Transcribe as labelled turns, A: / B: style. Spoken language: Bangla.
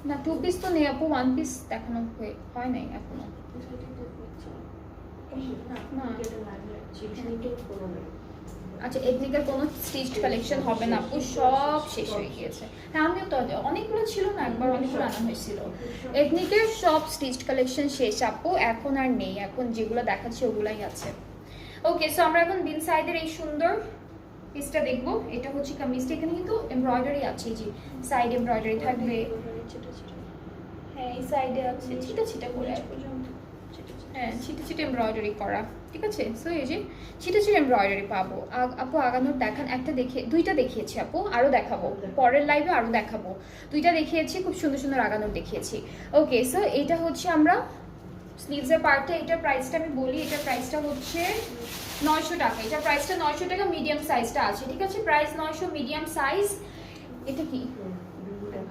A: না 2 পিস তো নেই আপু, 1 পিস দেখানো হয় নাই এখনো। না আচ্ছা, এথনিকের কোনো স্টিচড কালেকশন হবে না আপু, সব শেষ হয়ে গিয়েছে। হ্যাঁ আমিও তো অনেকগুলো ছিল না, একবার অনেকগুলো আনা হয়েছিল। এথনিকের সব স্টিচড কালেকশন শেষ আপু, এখন আর নেই, এখন যেগুলো দেখাচ্ছি ওগুলাই আছে। ওকে, সো আমরা এখন বিন সাইডের এই সুন্দর পিসটা দেখবো। এটা হচ্ছে কামিজটা, এখানে কিন্তু এমব্রয়ডারি আছে, জি সাইড এমব্রয়ডারি থাকবে। হ্যাঁ এই সাইডে আছে ছিটা ছিটা করে, হ্যাঁ ছিটে ছিটে এমব্রয়ডারি করা, ঠিক আছে। সো এই যে ছিটে ছিটে এমব্রয়ডারি পাবো। আপু আগানোর দেখান, একটা দেখে দুইটা দেখিয়েছি আপু, আরও দেখাবো পরের লাইভে, আরও দেখাবো। দুইটা দেখিয়েছি, খুব সুন্দর সুন্দর আগানোর দেখিয়েছি। ওকে, সো এটা হচ্ছে আমরা স্লিভসের পার্টটা, এটার প্রাইসটা আমি বলি, এটার প্রাইসটা হচ্ছে 900 টাকা। এটার প্রাইসটা 900 টাকা, মিডিয়াম সাইজটা আছে, ঠিক আছে। Price 900, medium size. এটা কি